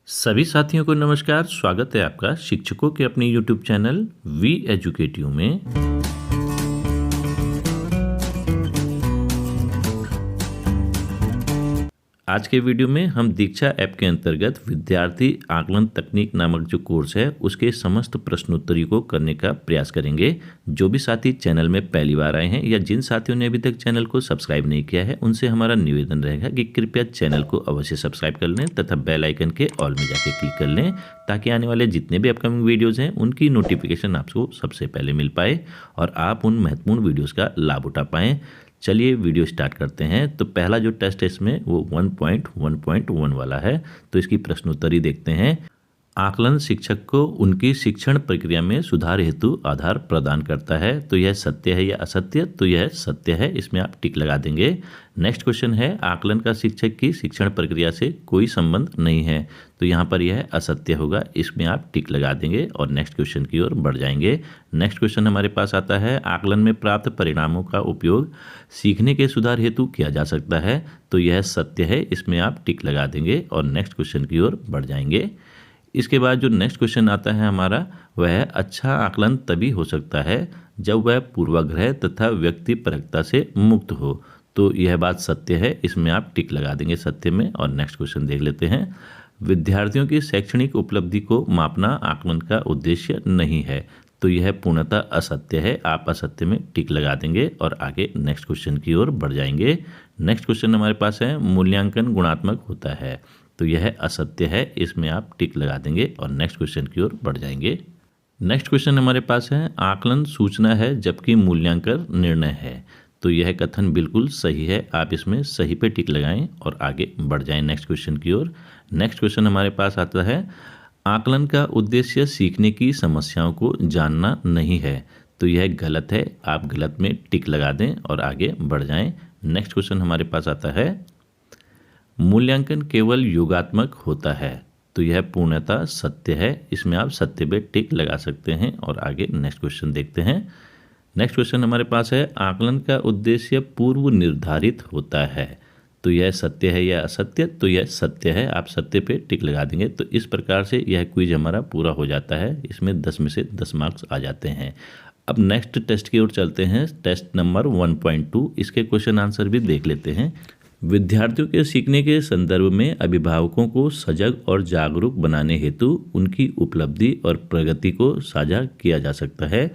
सभी साथियों को नमस्कार। स्वागत है आपका शिक्षकों के अपने YouTube चैनल वी एजुकेटिव में। आज के वीडियो में हम दीक्षा ऐप के अंतर्गत विद्यार्थी आकलन तकनीक नामक जो कोर्स है उसके समस्त प्रश्नोत्तरी को करने का प्रयास करेंगे। जो भी साथी चैनल में पहली बार आए हैं या जिन साथियों ने अभी तक चैनल को सब्सक्राइब नहीं किया है उनसे हमारा निवेदन रहेगा कि कृपया चैनल को अवश्य सब्सक्राइब कर लें तथा बेल आइकन के ऑल में जाके क्लिक कर लें ताकि आने वाले जितने भी अपकमिंग वीडियोज़ हैं उनकी नोटिफिकेशन आपको सबसे पहले मिल पाए और आप उन महत्वपूर्ण वीडियोज़ का लाभ उठा पाएँ। चलिए वीडियो स्टार्ट करते हैं। तो पहला जो टेस्ट है इसमें वो 1.1.1 वाला है। तो इसकी प्रश्नोत्तरी देखते हैं। आकलन शिक्षक को उनकी शिक्षण प्रक्रिया में सुधार हेतु आधार प्रदान करता है। तो यह सत्य है या असत्य? तो यह सत्य है, इसमें आप टिक लगा देंगे। नेक्स्ट क्वेश्चन है, आकलन का शिक्षक की शिक्षण प्रक्रिया से कोई संबंध नहीं है। तो यहाँ पर यह असत्य होगा, इसमें आप टिक लगा देंगे और नेक्स्ट क्वेश्चन की ओर बढ़ जाएंगे। नेक्स्ट क्वेश्चन हमारे पास आता है, आकलन में प्राप्त परिणामों का उपयोग सीखने के सुधार हेतु किया जा सकता है। तो यह सत्य है, इसमें आप टिक लगा देंगे और नेक्स्ट क्वेश्चन की ओर बढ़ जाएंगे। इसके बाद जो नेक्स्ट क्वेश्चन आता है हमारा वह है, अच्छा आकलन तभी हो सकता है जब वह पूर्वाग्रह तथा व्यक्तिपरकता से मुक्त हो। तो यह बात सत्य है, इसमें आप टिक लगा देंगे सत्य में। और नेक्स्ट क्वेश्चन देख लेते हैं, विद्यार्थियों की शैक्षणिक उपलब्धि को मापना आकलन का उद्देश्य नहीं है। तो यह पूर्णतः असत्य है, आप असत्य में टिक लगा देंगे और आगे नेक्स्ट क्वेश्चन की ओर बढ़ जाएंगे। नेक्स्ट क्वेश्चन हमारे पास है, मूल्यांकन गुणात्मक होता है। तो यह असत्य है, इसमें आप टिक लगा देंगे और नेक्स्ट क्वेश्चन की ओर बढ़ जाएंगे। नेक्स्ट क्वेश्चन हमारे पास है, आकलन सूचना है जबकि मूल्यांकन निर्णय है। तो यह कथन बिल्कुल सही है, आप इसमें सही पे टिक लगाएं और आगे बढ़ जाएं नेक्स्ट क्वेश्चन की ओर। नेक्स्ट क्वेश्चन हमारे पास आता है, आकलन का उद्देश्य सीखने की समस्याओं को जानना नहीं है। तो यह गलत है, आप गलत में टिक लगा दें और आगे बढ़ जाएं। नेक्स्ट क्वेश्चन हमारे पास आता है, मूल्यांकन केवल योगात्मक होता है। तो यह पूर्णतः सत्य है, इसमें आप सत्य पे टिक लगा सकते हैं और आगे नेक्स्ट क्वेश्चन देखते हैं। नेक्स्ट क्वेश्चन हमारे पास है, आकलन का उद्देश्य पूर्व निर्धारित होता है। तो यह सत्य है या असत्य? तो यह सत्य है, आप सत्य पे टिक लगा देंगे। तो इस प्रकार से यह क्विज हमारा पूरा हो जाता है, इसमें 10 में से 10 मार्क्स आ जाते हैं। अब नेक्स्ट टेस्ट की ओर चलते हैं, टेस्ट नंबर 1.2। इसके क्वेश्चन आंसर भी देख लेते हैं। विद्यार्थियों के सीखने के संदर्भ में अभिभावकों को सजग और जागरूक बनाने हेतु उनकी उपलब्धि और प्रगति को साझा किया जा सकता है।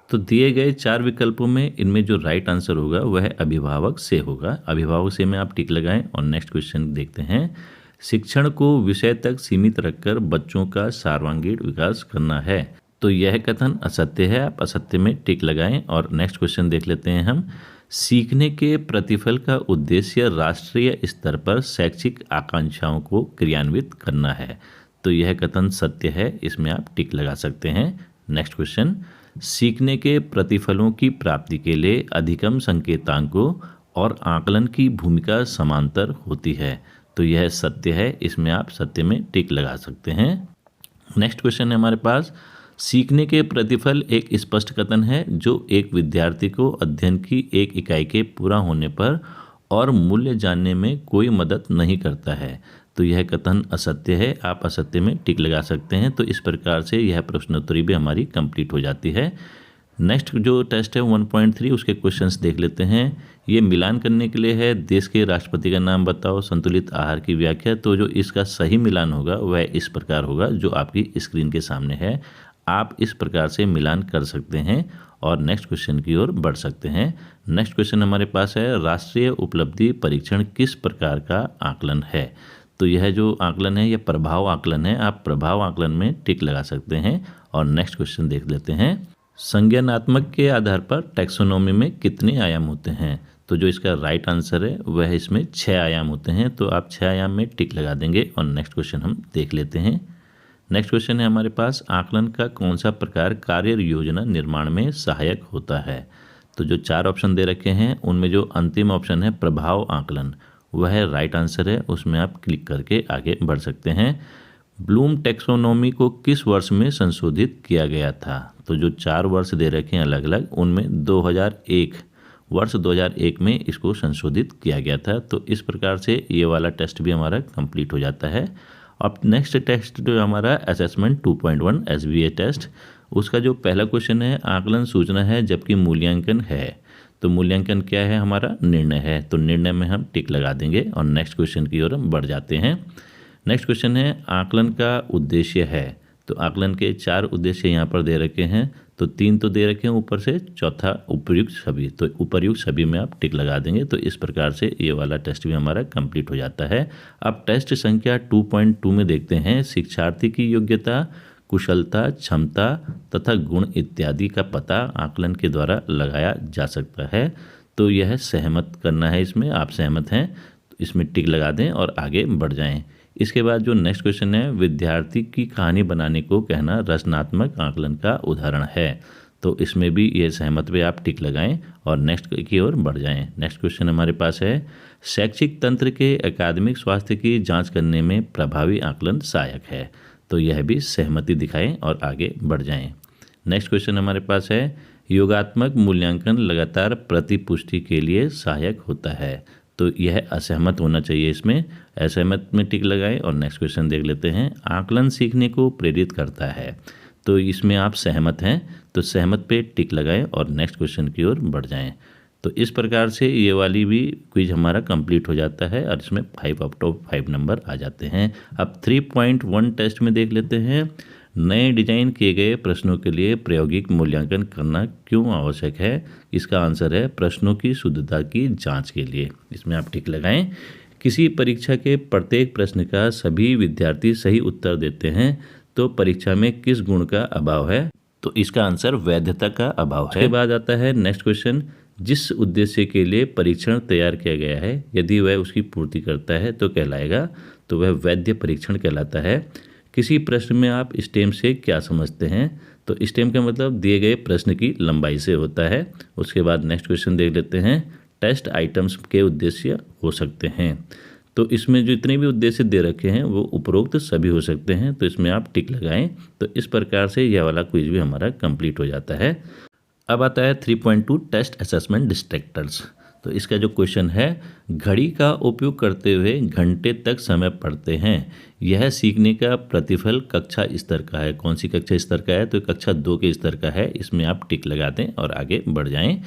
तो दिए गए 4 विकल्पों में इनमें जो राइट आंसर होगा वह अभिभावक से होगा। अभिभावक से में आप टिक लगाएं और नेक्स्ट क्वेश्चन देखते हैं। शिक्षण को विषय तक सीमित रखकर बच्चों का सर्वांगीण विकास करना है। तो यह कथन असत्य है, आप असत्य में टिक लगाएं और नेक्स्ट क्वेश्चन देख लेते हैं हम। सीखने के प्रतिफल का उद्देश्य राष्ट्रीय स्तर पर शैक्षिक आकांक्षाओं को क्रियान्वित करना है। तो यह कथन सत्य है, इसमें आप टिक लगा सकते हैं। नेक्स्ट क्वेश्चन, सीखने के प्रतिफलों की प्राप्ति के लिए अधिकतम संकेतांकों और आकलन की भूमिका समांतर होती है। तो यह सत्य है, इसमें आप सत्य में टिक लगा सकते हैं। नेक्स्ट क्वेश्चन है हमारे पास, सीखने के प्रतिफल एक स्पष्ट कथन है जो एक विद्यार्थी को अध्ययन की एक इकाई के पूरा होने पर और मूल्य जानने में कोई मदद नहीं करता है। तो यह कथन असत्य है, आप असत्य में टिक लगा सकते हैं। तो इस प्रकार से यह प्रश्नोत्तरी भी हमारी कंप्लीट हो जाती है। नेक्स्ट जो टेस्ट है 1.3, उसके क्वेश्चंस देख लेते हैं। ये मिलान करने के लिए है, देश के राष्ट्रपति का नाम बताओ, संतुलित आहार की व्याख्या। तो जो इसका सही मिलान होगा वह इस प्रकार होगा जो आपकी स्क्रीन के सामने है। आप इस प्रकार से मिलान कर सकते हैं और नेक्स्ट क्वेश्चन की ओर बढ़ सकते हैं। नेक्स्ट क्वेश्चन हमारे पास है, राष्ट्रीय उपलब्धि परीक्षण किस प्रकार का आकलन है? तो यह जो आकलन है यह प्रभाव आकलन है, आप प्रभाव आकलन में टिक लगा सकते हैं और नेक्स्ट क्वेश्चन देख लेते हैं। संज्ञानात्मक के आधार पर टैक्सोनॉमी में कितने आयाम होते हैं? तो जो इसका राइट आंसर है वह इसमें 6 आयाम होते हैं। तो आप 6 आयाम में टिक लगा देंगे और नेक्स्ट क्वेश्चन हम देख लेते हैं। नेक्स्ट क्वेश्चन है हमारे पास, आकलन का कौन सा प्रकार कार्य योजना निर्माण में सहायक होता है? तो जो 4 ऑप्शन दे रखे हैं उनमें जो अंतिम ऑप्शन है प्रभाव आकलन वह राइट आंसर है, उसमें आप क्लिक करके आगे बढ़ सकते हैं। ब्लूम टैक्सोनॉमी को किस वर्ष में संशोधित किया गया था? तो जो 4 वर्ष दे रखे हैं अलग अलग, उनमें 2001 में इसको संशोधित किया गया था। तो इस प्रकार से ये वाला टेस्ट भी हमारा कंप्लीट हो जाता है अब नेक्स्ट टेस्ट जो हमारा असेसमेंट 2.1 SBA टेस्ट, उसका जो पहला क्वेश्चन है, आकलन सूचना है जबकि मूल्यांकन है। तो मूल्यांकन क्या है हमारा? निर्णय है। तो निर्णय में हम टिक लगा देंगे और नेक्स्ट क्वेश्चन की ओर हम बढ़ जाते हैं। नेक्स्ट क्वेश्चन है आकलन का उद्देश्य है। तो आकलन के 4 उद्देश्य यहाँ पर दे रखे हैं, तो 3 तो दे रखे हैं ऊपर से, चौथा उपर्युक्त सभी। तो उपर्युक्त सभी में आप टिक लगा देंगे। तो इस प्रकार से ये वाला टेस्ट भी हमारा कंप्लीट हो जाता है। अब टेस्ट संख्या 2.2 में देखते हैं, शिक्षार्थी की योग्यता, कुशलता, क्षमता तथा गुण इत्यादि का पता आकलन के द्वारा लगाया जा सकता है। तो यह सहमत करना है, इसमें आप सहमत हैं तो इसमें टिक लगा दें और आगे बढ़ जाएं। इसके बाद जो नेक्स्ट क्वेश्चन है, विद्यार्थी की कहानी बनाने को कहना रचनात्मक आकलन का उदाहरण है। तो इसमें भी ये सहमत पे आप टिक लगाएं और नेक्स्ट की ओर बढ़ जाएं। नेक्स्ट क्वेश्चन हमारे पास है, शैक्षिक तंत्र के अकादमिक स्वास्थ्य की जांच करने में प्रभावी आकलन सहायक है। तो यह भी सहमति दिखाएं और आगे बढ़ जाएं। नेक्स्ट क्वेश्चन हमारे पास है, योगात्मक मूल्यांकन लगातार प्रतिपुष्टि के लिए सहायक होता है। तो यह असहमत होना चाहिए, इसमें असहमत में टिक लगाएं और नेक्स्ट क्वेश्चन देख लेते हैं, आकलन सीखने को प्रेरित करता है। तो इसमें आप सहमत हैं तो सहमत पे टिक लगाएं और नेक्स्ट क्वेश्चन की ओर बढ़ जाएं। तो इस प्रकार से ये वाली भी क्विज हमारा कंप्लीट हो जाता है और इसमें 5 आउट ऑफ 5 नंबर आ जाते हैं। अब 3.1 टेस्ट में देख लेते हैं, नए डिजाइन किए गए प्रश्नों के लिए प्रायोगिक मूल्यांकन करना क्यों आवश्यक है? इसका आंसर है प्रश्नों की शुद्धता की जांच के लिए। इसमें आप टिक लगाएं। किसी परीक्षा के प्रत्येक प्रश्न का सभी विद्यार्थी सही उत्तर देते हैं तो परीक्षा में किस गुण का अभाव है? तो इसका आंसर वैधता का अभाव है। उसके बाद आता है नेक्स्ट क्वेश्चन, जिस उद्देश्य के लिए परीक्षण तैयार किया गया है यदि वह उसकी पूर्ति करता है तो कहलाएगा, तो वह वैध परीक्षण कहलाता है। किसी प्रश्न में आप स्टेम से क्या समझते हैं? तो स्टेम का मतलब दिए गए प्रश्न की लंबाई से होता है। उसके बाद नेक्स्ट क्वेश्चन देख लेते हैं, टेस्ट आइटम्स के उद्देश्य हो सकते हैं। तो इसमें जो इतने भी उद्देश्य दे रखे हैं वो उपरोक्त सभी हो सकते हैं। तो इसमें आप टिक लगाएं। तो इस प्रकार से यह वाला क्विज भी हमारा कंप्लीट हो जाता है। अब आता है 3.2 टेस्ट असेसमेंट डिस्ट्रैक्टर्स। तो इसका जो क्वेश्चन है, घड़ी का उपयोग करते हुए घंटे तक समय पढ़ते हैं, यह सीखने का प्रतिफल कक्षा स्तर का है। कौन सी कक्षा स्तर का है? तो कक्षा 2 के स्तर का है। इसमें आप टिक लगा दें और आगे बढ़ जाएं।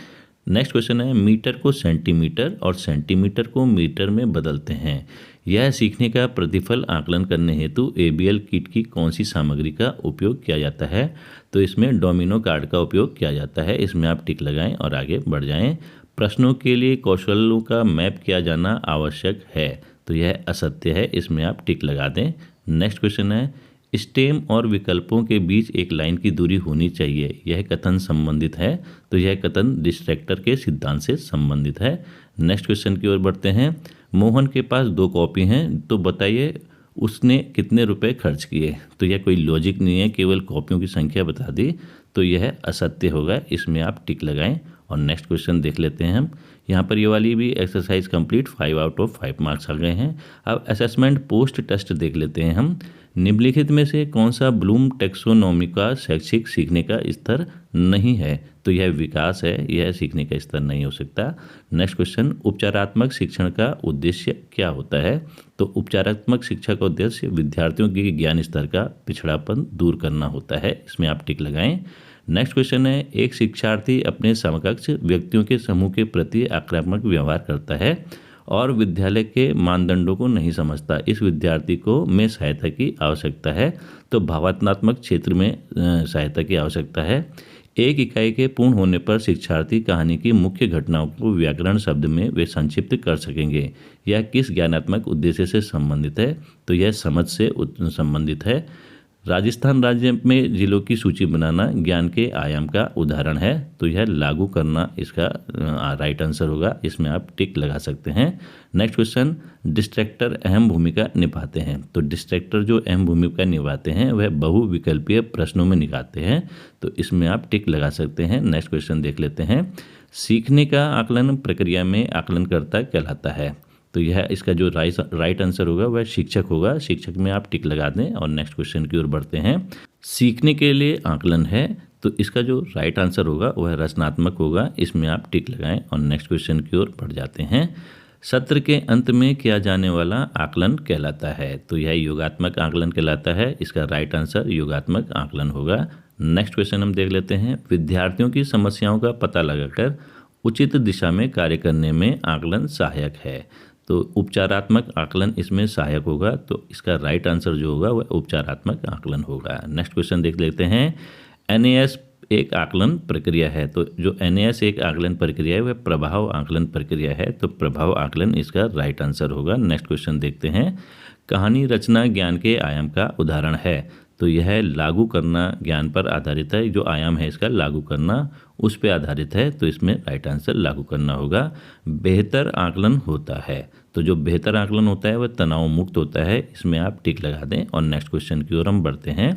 नेक्स्ट क्वेश्चन है, मीटर को सेंटीमीटर और सेंटीमीटर को मीटर में बदलते हैं, यह सीखने का प्रतिफल आकलन करने हेतु ABL किट की कौन सी सामग्री का उपयोग किया जाता है? तो इसमें डोमिनो कार्ड का उपयोग किया जाता है। इसमें आप टिक लगाएं और आगे बढ़ जाएं। प्रश्नों के लिए कौशलों का मैप किया जाना आवश्यक है, तो यह असत्य है। इसमें आप टिक लगा दें। नेक्स्ट क्वेश्चन है, स्टेम और विकल्पों के बीच एक लाइन की दूरी होनी चाहिए, यह कथन संबंधित है। तो यह कथन डिस्ट्रैक्टर के सिद्धांत से संबंधित है। नेक्स्ट क्वेश्चन की ओर बढ़ते हैं, मोहन के पास 2 कॉपी हैं, तो बताइए उसने कितने रुपए खर्च किए? तो यह कोई लॉजिक नहीं है, केवल कॉपियों की संख्या बता दी, तो यह असत्य होगा। इसमें आप टिक लगाएं और नेक्स्ट क्वेश्चन देख लेते हैं हम। यहाँ पर ये वाली भी exercise complete, 5 out of 5 marks आ गए हैं। अब असेसमेंट पोस्ट टेस्ट देख लेते हैं हम। निम्नलिखित में से कौन सा ब्लूम टैक्सोनॉमी का शैक्षिक सीखने का स्तर नहीं है? तो यह विकास है, यह सीखने का स्तर नहीं हो सकता। नेक्स्ट क्वेश्चन, उपचारात्मक शिक्षण का उद्देश्य क्या होता है? तो उपचारात्मक शिक्षा का उद्देश्य विद्यार्थियों के ज्ञान स्तर का पिछड़ापन दूर करना होता है। इसमें आप टिक लगाएं। नेक्स्ट क्वेश्चन है, एक शिक्षार्थी अपने समकक्ष व्यक्तियों के समूह के प्रति आक्रामक व्यवहार करता है और विद्यालय के मानदंडों को नहीं समझता, इस विद्यार्थी को में सहायता की आवश्यकता है। तो भावनात्मक क्षेत्र में सहायता की आवश्यकता है। एक इकाई के पूर्ण होने पर शिक्षार्थी कहानी की मुख्य घटनाओं को व्याकरण शब्द में वे संक्षिप्त कर सकेंगे। यह किस ज्ञानात्मक उद्देश्य से संबंधित है? तो यह समझ से संबंधित है। राजस्थान राज्य में जिलों की सूची बनाना ज्ञान के आयाम का उदाहरण है, तो यह लागू करना इसका राइट आंसर होगा। इसमें आप टिक लगा सकते हैं। नेक्स्ट क्वेश्चन, डिस्ट्रैक्टर अहम भूमिका निभाते हैं। तो डिस्ट्रैक्टर जो अहम भूमिका निभाते हैं वह बहुविकल्पीय प्रश्नों में निभाते हैं, तो इसमें आप टिक लगा सकते हैं। नेक्स्ट क्वेश्चन देख लेते हैं, सीखने का आकलन प्रक्रिया में आकलनकर्ता कहलाता है। तो यह इसका जो राइट आंसर होगा वह शिक्षक होगा। शिक्षक में आप टिक लगा दें और नेक्स्ट क्वेश्चन की ओर बढ़ते हैं। सीखने के लिए आकलन है, तो इसका जो राइट आंसर होगा वह रचनात्मक होगा। इसमें आप टिक लगाएं और नेक्स्ट क्वेश्चन की ओर बढ़ जाते हैं। सत्र के अंत में किया जाने वाला आकलन कहलाता है। तो यह योगात्मक आकलन कहलाता है। इसका राइट आंसर योगात्मक आकलन होगा। नेक्स्ट क्वेश्चन हम देख लेते हैं। विद्यार्थियों की समस्याओं का पता लगाकर उचित दिशा में कार्य करने में आकलन सहायक है। तो उपचारात्मक आकलन इसमें सहायक होगा। तो इसका राइट आंसर जो होगा वह उपचारात्मक आकलन होगा। नेक्स्ट क्वेश्चन देख लेते हैं। एनएएस एक आकलन प्रक्रिया है। तो जो एनएएस एक आकलन प्रक्रिया है वह प्रभाव आकलन प्रक्रिया है। तो प्रभाव आकलन इसका राइट आंसर होगा। नेक्स्ट क्वेश्चन देखते हैं। कहानी रचना ज्ञान के आयाम का उदाहरण है। तो यह लागू करना ज्ञान पर आधारित है। जो आयाम है इसका लागू करना उस पर आधारित है। तो इसमें राइट आंसर लागू करना होगा। बेहतर आकलन होता है। तो जो बेहतर आकलन होता है वह तनाव मुक्त होता है। इसमें आप टिक लगा दें। और नेक्स्ट क्वेश्चन की ओर हम बढ़ते हैं।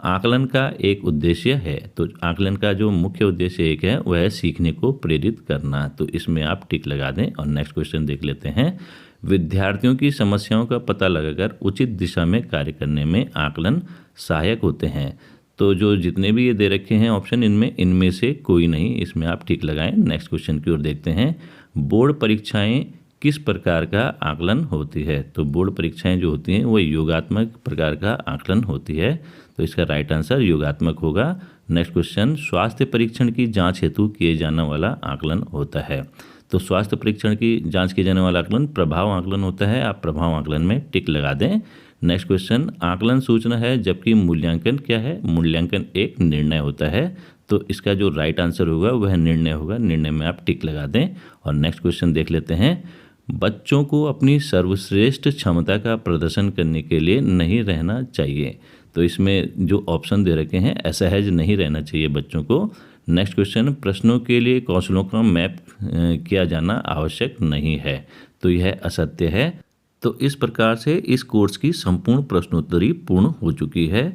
आकलन का एक उद्देश्य है। तो आकलन का जो मुख्य उद्देश्य एक है वह है सीखने को प्रेरित करना। तो इसमें आप टिक लगा दें। और नेक्स्ट क्वेश्चन देख लेते हैं। विद्यार्थियों की समस्याओं का पता लगाकर उचित दिशा में कार्य करने में आकलन सहायक होते हैं। तो जो जितने भी ये दे रखे हैं ऑप्शन इनमें से कोई नहीं। इसमें आप टिक लगाएं। नेक्स्ट क्वेश्चन की ओर देखते हैं। बोर्ड परीक्षाएं किस प्रकार का आकलन होती है। तो बोर्ड परीक्षाएं जो होती हैं वो योगात्मक प्रकार का आकलन होती है। तो इसका राइट आंसर योगात्मक होगा। Next question. स्वास्थ्य परीक्षण की जांच हेतु किए जाने वाला आकलन होता है। तो स्वास्थ्य परीक्षण की जांच किए जाने वाला आकलन प्रभाव आकलन होता है। आप प्रभाव आकलन में टिक लगा दें। Next question. आकलन सूचना है जबकि मूल्यांकन क्या है। मूल्यांकन एक निर्णय होता है। तो इसका जो राइट आंसर होगा वह निर्णय होगा। निर्णय में आप टिक लगा दें। और नेक्स्ट क्वेश्चन देख लेते हैं। बच्चों को अपनी सर्वश्रेष्ठ क्षमता का प्रदर्शन करने के लिए नहीं रहना चाहिए। तो इसमें जो ऑप्शन दे रखे हैं असहज नहीं रहना चाहिए बच्चों को। Next question. प्रश्नों के लिए कौशलों का मैप किया जाना आवश्यक नहीं है। तो यह असत्य है। तो इस प्रकार से इस कोर्स की संपूर्ण प्रश्नोत्तरी पूर्ण हो चुकी है।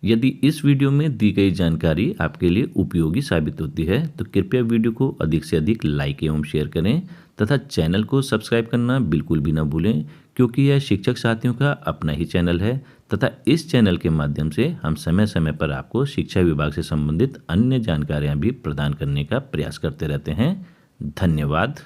यदि इस वीडियो में दी गई जानकारी आपके लिए उपयोगी साबित होती है तो कृपया वीडियो को अधिक से अधिक लाइक एवं शेयर करें तथा चैनल को सब्सक्राइब करना बिल्कुल भी ना भूलें, क्योंकि यह शिक्षक साथियों का अपना ही चैनल है तथा इस चैनल के माध्यम से हम समय समय पर आपको शिक्षा विभाग से संबंधित अन्य जानकारियाँ भी प्रदान करने का प्रयास करते रहते हैं। धन्यवाद।